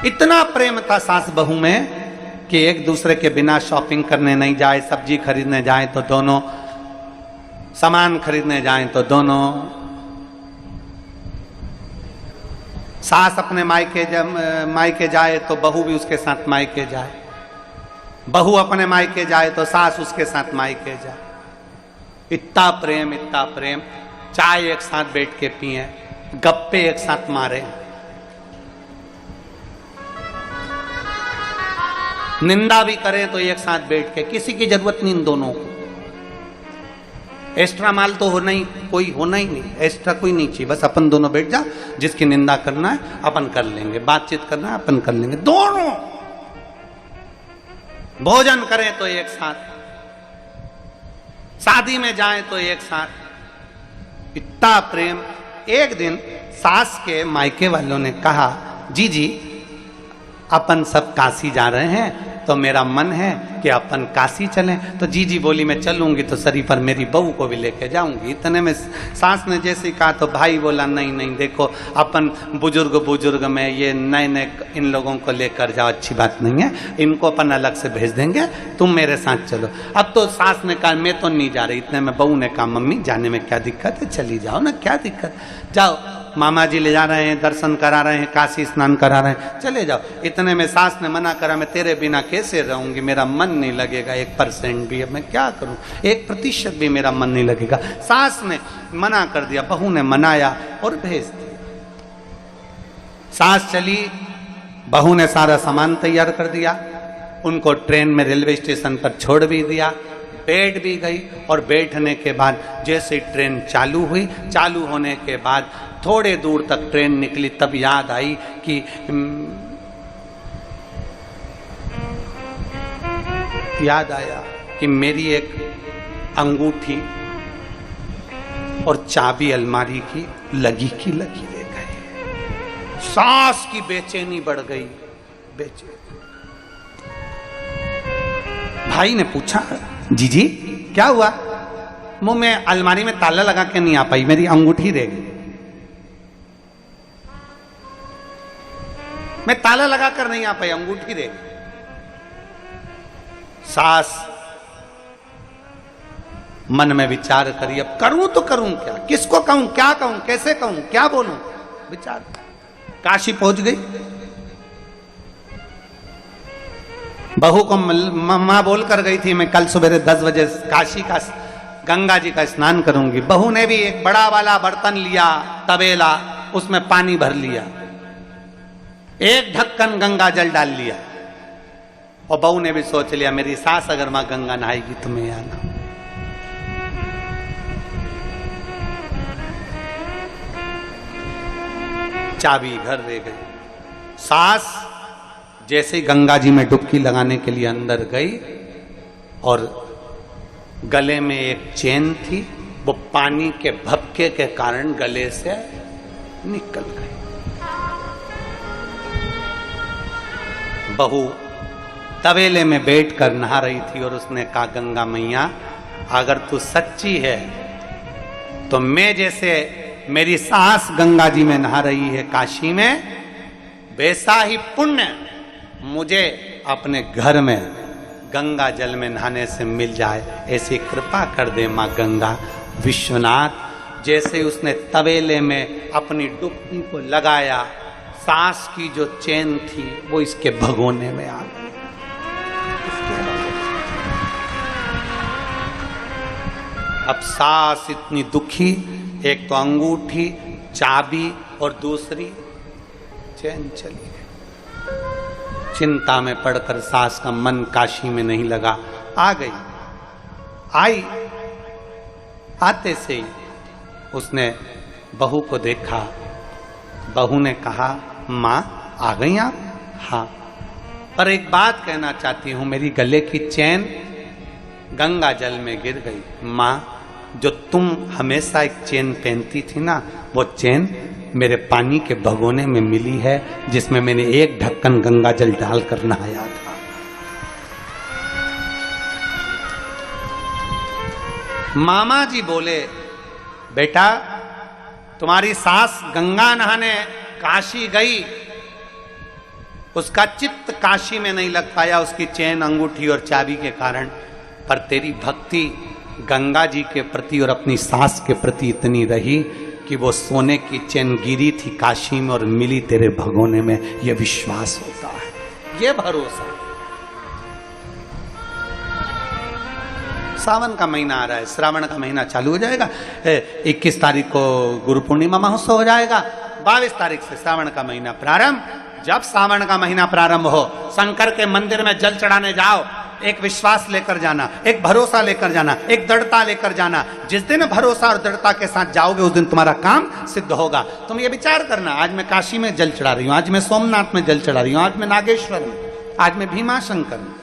इतना प्रेम था सास बहू में कि एक दूसरे के बिना शॉपिंग करने नहीं जाए, सब्जी खरीदने जाए तो दोनों, सामान खरीदने जाए तो दोनों, सास अपने मायके जाए तो बहू भी उसके साथ मायके जाए, बहू अपने मायके जाए तो सास उसके साथ मायके जाए। इतना प्रेम, इतना प्रेम। चाय एक साथ बैठ के पिए, गप्पे एक साथ मारे, निंदा भी करें तो एक साथ बैठ के, किसी की जरूरत नहीं इन दोनों को। एक्स्ट्रा माल तो होना ही नहीं, एक्स्ट्रा कोई नहीं चाहिए, बस अपन दोनों बैठ जा, जिसकी निंदा करना है अपन कर लेंगे, बातचीत करना है अपन कर लेंगे, दोनों। भोजन करें तो एक साथ, शादी में जाएं तो एक साथ, इतना प्रेम। एक दिन सास के मायके वालों ने कहा, जी अपन सब काशी जा रहे हैं तो मेरा मन है कि अपन काशी चलें। तो जी बोली मैं चलूंगी तो सरी पर मेरी बहू को भी लेके जाऊंगी। इतने में सास ने जैसे कहा तो भाई बोला नहीं देखो, अपन बुजुर्ग में ये नए इन लोगों को लेकर जाओ, अच्छी बात नहीं है, इनको अपन अलग से भेज देंगे, तुम मेरे साथ चलो। अब तो सास ने कहा मैं तो नहीं जा रही। इतने में बहू ने कहा मम्मी जाने में क्या दिक्कत है, चली जाओ ना, क्या दिक्कत, जाओ, मामा जी ले जा रहे हैं, दर्शन करा रहे हैं, काशी स्नान करा रहे हैं, चले जाओ। इतने में सास ने मना करा, मैं तेरे बिना कैसे रहूंगी, मेरा मन नहीं लगेगा 1% भी, अब मैं क्या करूं, 1% भी मेरा मन नहीं लगेगा। सास ने मना कर दिया, बहू ने मनाया और भेज दिया। सास चली, बहू ने सारा सामान तैयार कर दिया, उनको ट्रेन में रेलवे स्टेशन पर छोड़ भी दिया, बैठ भी गई। और बैठने के बाद जैसे ट्रेन चालू हुई, चालू होने के बाद थोड़े दूर तक ट्रेन निकली, तब याद आई कि याद आया कि मेरी एक अंगूठी और चाबी अलमारी की लगी ले गए। सास की बेचैनी बढ़ गई, बेचैनी। भाई ने पूछा, जी क्या हुआ? मुंह में अलमारी में ताला लगा के नहीं आ पाई, मेरी अंगूठी रह गई। मैं ताला लगा कर नहीं आ पाई, अंगूठी रह गई। सास मन में विचार करी, अब करूं तो करूं क्या, किसको कहूं, क्या कहूं, कैसे कहूं, क्या बोलूं, विचार। काशी पहुंच गई। बहू को मां बोल कर गई थी मैं कल सुबह 10 बजे काशी का गंगा जी का स्नान करूंगी। बहू ने भी एक बड़ा वाला बर्तन लिया, तबेला, उसमें पानी भर लिया, एक ढक्कन गंगा जल डाल लिया। और बहू ने भी सोच लिया मेरी सास अगर मां गंगा नहाएगी तो मैं आना। चाबी घर रह गई। सास जैसे गंगा जी में डुबकी लगाने के लिए अंदर गई और गले में एक चेन थी, वो पानी के भपके के कारण गले से निकल गई। बहू तबेले में बैठकर नहा रही थी और उसने कहा गंगा मैया अगर तू सच्ची है तो मैं जैसे मेरी सास गंगा जी में नहा रही है काशी में, वैसा ही पुण्य मुझे अपने घर में गंगा जल में नहाने से मिल जाए, ऐसी कृपा कर दे मां गंगा। विश्वनाथ जैसे उसने तबेले में अपनी डुबकी को लगाया, सास की जो चेन थी वो इसके भगोने में आ गई। अब सास इतनी दुखी, एक तो अंगूठी, चाबी और दूसरी चैन चली गई। चिंता में पड़कर सास का मन काशी में नहीं लगा, आ गई। आई, आते से ही उसने बहू को देखा। बहू ने कहा माँ आ गई आप? हाँ, पर एक बात कहना चाहती हूँ, मेरी गले की चैन गंगा जल में गिर गई। माँ जो तुम हमेशा एक चेन पहनती थी ना, वो चेन मेरे पानी के भगोने में मिली है, जिसमें मैंने एक ढक्कन गंगा जल डालकर नहाया था। मामा जी बोले बेटा तुम्हारी सास गंगा नहाने काशी गई उसका चित्त काशी में नहीं लग पाया उसकी चैन, अंगूठी और चाबी के कारण, पर तेरी भक्ति गंगा जी के प्रति और अपनी सास के प्रति इतनी रही कि वो सोने की चैन गिरी थी काशी में और मिली तेरे भगोने में। ये विश्वास होता है, ये भरोसा। सावन का महीना आ रहा है, श्रावण का महीना चालू हो जाएगा। 21 तारीख को गुरु पूर्णिमा महोत्सव हो जाएगा, 22 तारीख से श्रावण का महीना प्रारंभ। जब सावन का महीना प्रारंभ हो, शंकर के मंदिर में जल चढ़ाने जाओ, एक विश्वास लेकर जाना, एक भरोसा लेकर जाना, एक दृढ़ता लेकर जाना। जिस दिन भरोसा और दृढ़ता के साथ जाओगे उस दिन तुम्हारा काम सिद्ध होगा। तुम ये विचार करना, आज मैं काशी में जल चढ़ा रही हूं, आज मैं सोमनाथ में जल चढ़ा रही हूं, आज मैं नागेश्वर में, आज मैं भीमाशंकर में,